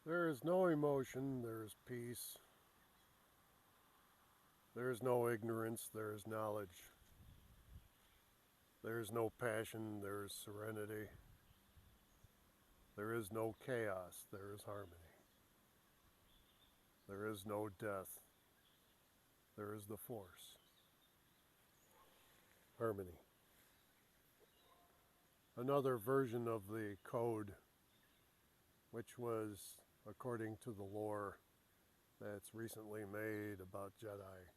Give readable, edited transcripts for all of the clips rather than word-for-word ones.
There is no emotion, there is peace. There is no ignorance, there is knowledge. There is no passion, there is serenity. There is no chaos, there is harmony. There is no death, there is the force. Harmony. Another version of the code, which was according to the lore that's recently made about Jedi,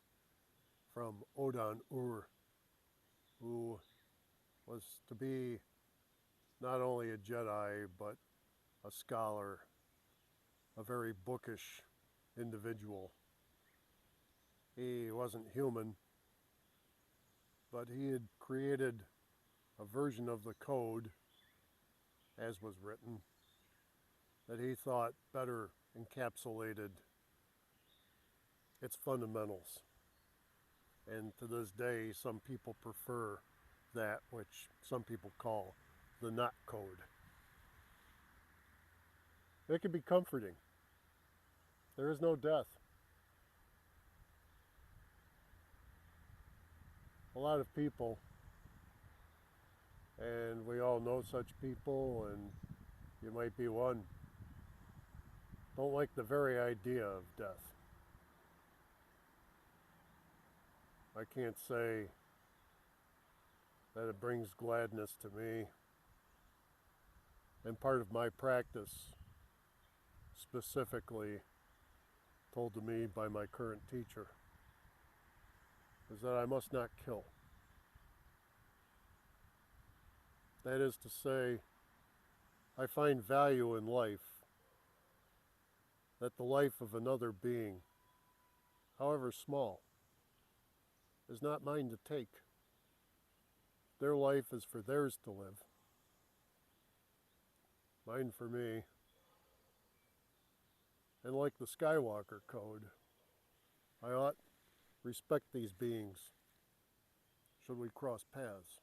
from Odan-Ur, who was to be not only a Jedi, but a scholar, a very bookish individual. He wasn't human, but he had created a version of the code, as was written, that he thought better encapsulated its fundamentals. And to this day, some people prefer that which some people call the not code. It can be comforting. There is no death. A lot of people, and we all know such people, and you might be one, don't like the very idea of death. I can't say that it brings gladness to me. And part of my practice, specifically told to me by my current teacher, is that I must not kill. That is to say, I find value in life, that the life of another being, however small, is not mine to take. Their life is for theirs to live. Mine for me. And like the Skywalker Code, I ought respect these beings should we cross paths.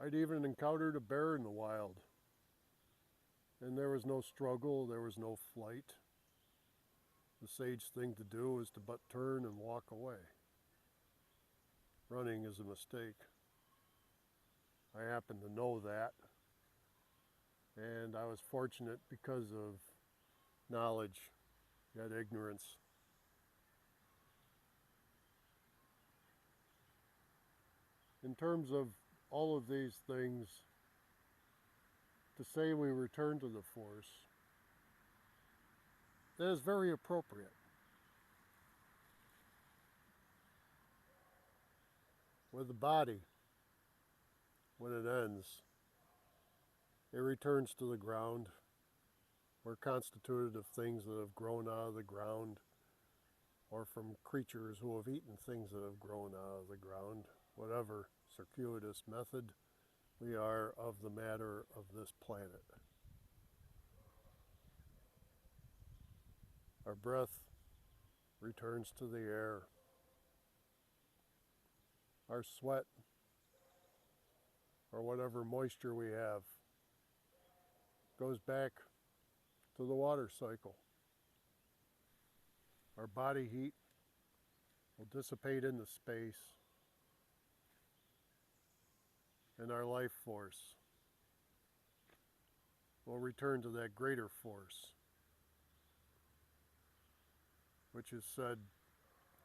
I'd even encountered a bear in the wild, and there was no struggle, there was no flight. The sage thing to do is to but turn and walk away. Running is a mistake. I happen to know that, and I was fortunate because of knowledge, yet ignorance. In terms of all of these things, to say we return to the Force, that is very appropriate. With the body, when it ends, it returns to the ground. We're constituted of things that have grown out of the ground, or from creatures who have eaten things that have grown out of the ground. Whatever circuitous method, we are of the matter of this planet. Our breath returns to the air. Our sweat, or whatever moisture we have, goes back to the water cycle. Our body heat will dissipate into space, and our life force will return to that greater force, which is said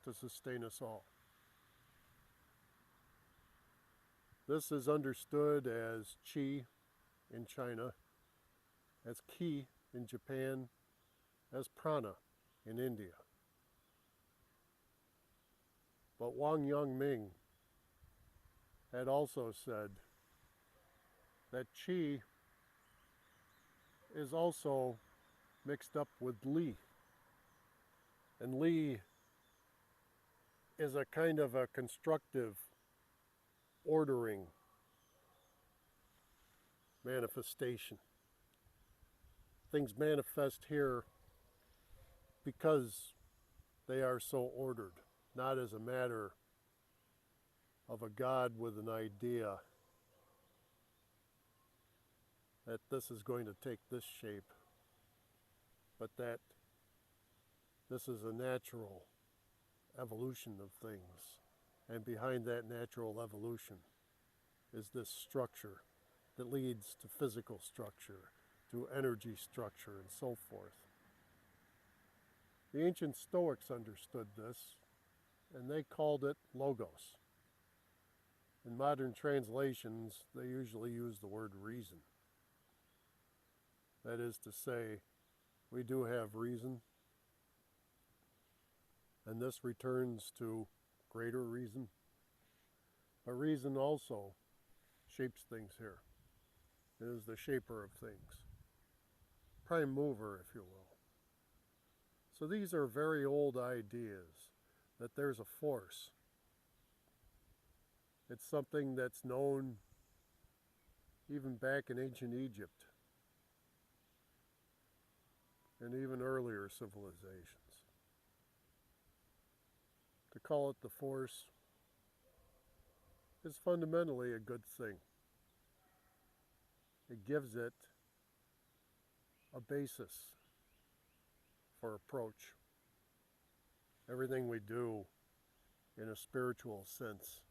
to sustain us all. This is understood as Qi in China, as Ki in Japan, as Prana in India. But Wang Yongming had also said that Qi is also mixed up with Li. And Li is a kind of a constructive, ordering manifestation. Things manifest here because they are so ordered, not as a matter of a God with an idea that this is going to take this shape, but that this is a natural evolution of things. And behind that natural evolution is this structure that leads to physical structure, to energy structure, and so forth. The ancient Stoics understood this, and they called it logos. In modern translations, they usually use the word reason. That is to say, we do have reason, and this returns to greater reason. But reason also shapes things here. It is the shaper of things. Prime mover, if you will. So these are very old ideas, that there's a force. It's something that's known even back in ancient Egypt and even earlier civilizations. To call it the force is fundamentally a good thing. It gives it a basis for approach. Everything we do in a spiritual sense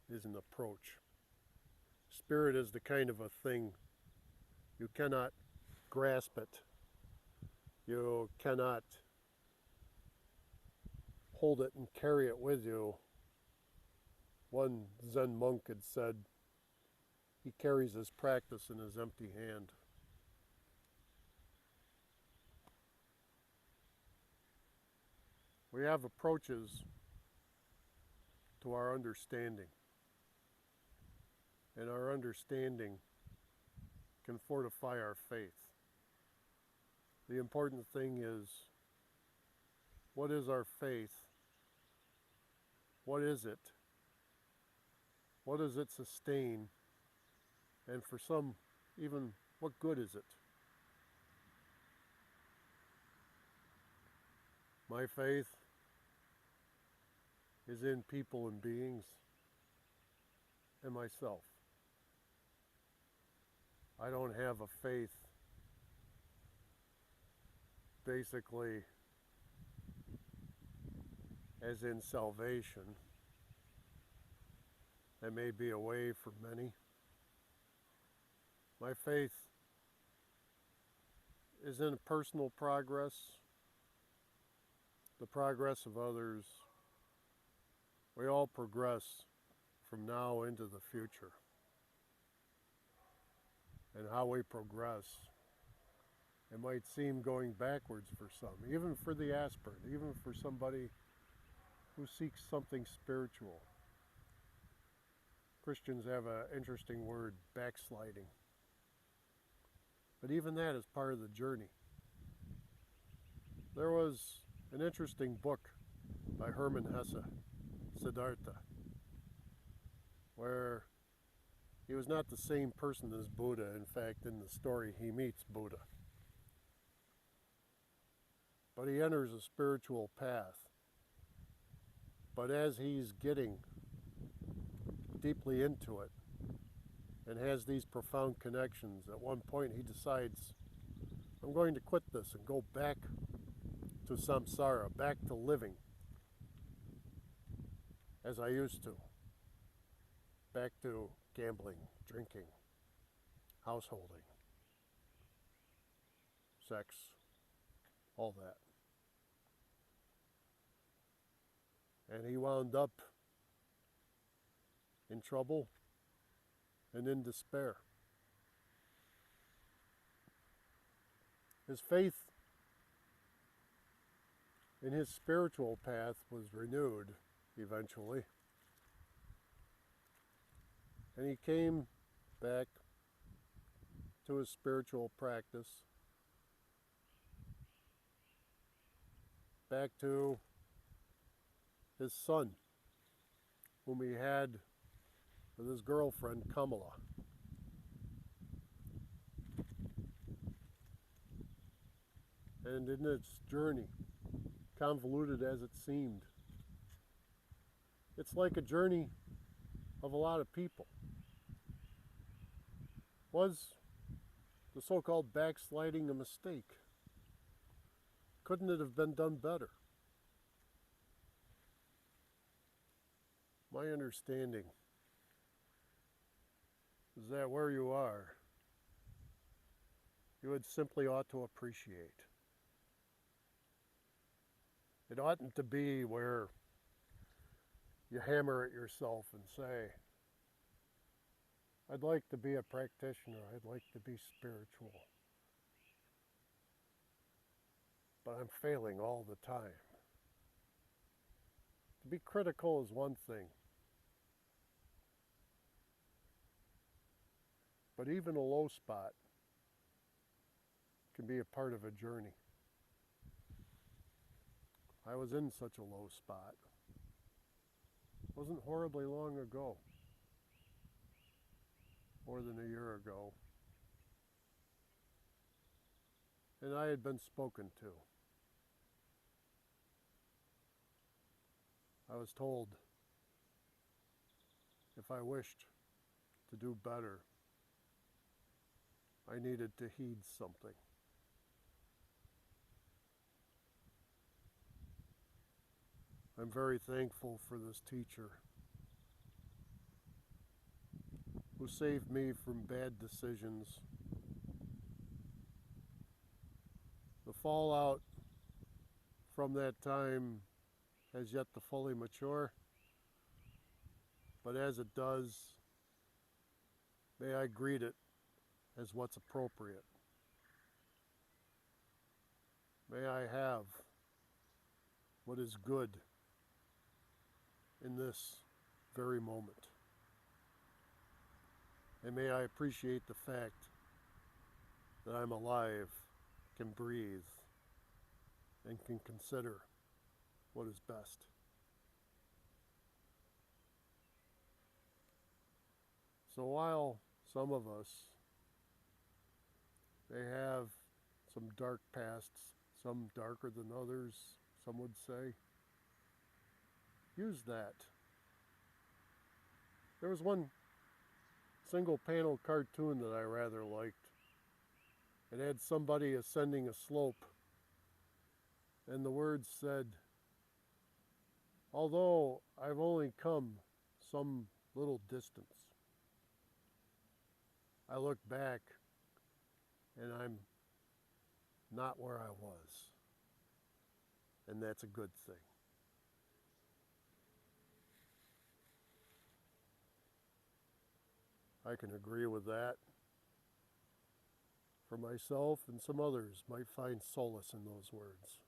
is an approach. Spirit is the kind of a thing you cannot grasp it. You cannot hold it and carry it with you. One Zen monk had said, he carries his practice in his empty hand. We have approaches to our understanding, and our understanding can fortify our faith. The important thing is, what is our faith? What is it? What does it sustain? And for some, even, what good is it? My faith is in people and beings and myself. I don't have a faith basically as in salvation. That may be a way for many. My faith is in personal progress, the progress of others. We all progress from now into the future. And how we progress, it might seem going backwards for some, even for the aspirant, even for somebody who seeks something spiritual. Christians have an interesting word, backsliding. But even that is part of the journey. There was an interesting book by Hermann Hesse, Siddhartha, where he was not the same person as Buddha. In fact, in the story, he meets Buddha. But he enters a spiritual path. But as he's getting deeply into it and has these profound connections, at one point he decides, I'm going to quit this and go back to samsara, back to living as I used to, back to gambling, drinking, householding, sex, all that. And he wound up in trouble and in despair. His faith in his spiritual path was renewed eventually. And he came back to his spiritual practice, back to his son, whom he had with his girlfriend Kamala. And in its journey, convoluted as it seemed, it's like a journey of a lot of people. Was the the so-called backsliding a mistake? Couldn't it have been done better? My understanding is that where you are, you would simply ought to appreciate. It oughtn't to be where you hammer at yourself and say, I'd like to be a practitioner, I'd like to be spiritual, but I'm failing all the time. To be critical is one thing, but even a low spot can be a part of a journey. I was in such a low spot. It wasn't horribly long ago, more than a year ago, and I had been spoken to. I was told if I wished to do better, I needed to heed something. I'm very thankful for this teacher who saved me from bad decisions. The fallout from that time has yet to fully mature, but as it does, may I greet it as what's appropriate. May I have what is good in this very moment. And may I appreciate the fact that I'm alive, can breathe, and can consider what is best. So while some of us may have some dark pasts, some darker than others, some would say, use that. There was one single panel cartoon that I rather liked. It had somebody ascending a slope, and the words said, although I've only come some little distance, I look back and I'm not where I was, and that's a good thing. I can agree with that. For myself and some others might find solace in those words.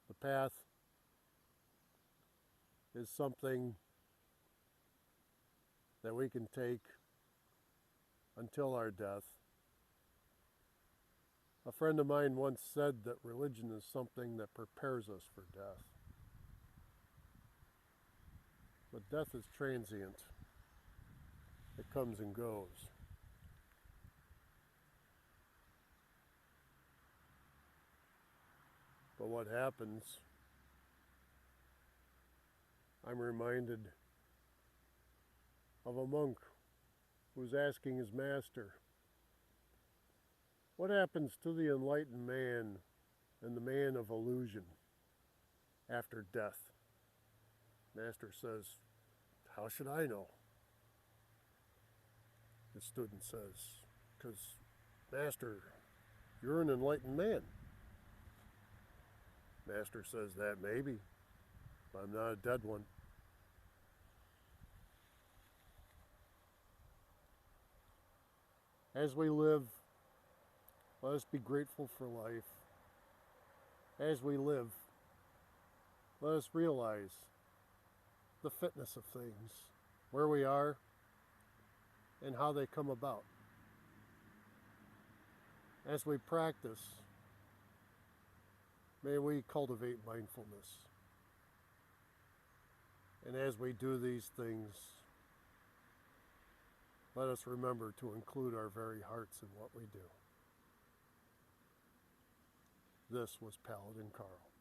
The path is something that we can take until our death. A friend of mine once said that religion is something that prepares us for death. But death is transient. It comes and goes. But what happens, I'm reminded of a monk who's asking his master, what happens to the enlightened man and the man of illusion after death? Master says, how should I know? The student says, because Master, you're an enlightened man. Master says, that maybe, but I'm not a dead one. As we live, let us be grateful for life. As we live, let us realize the fitness of things, where we are, and how they come about. As we practice, may we cultivate mindfulness. And as we do these things, let us remember to include our very hearts in what we do. This was Paladin Carl.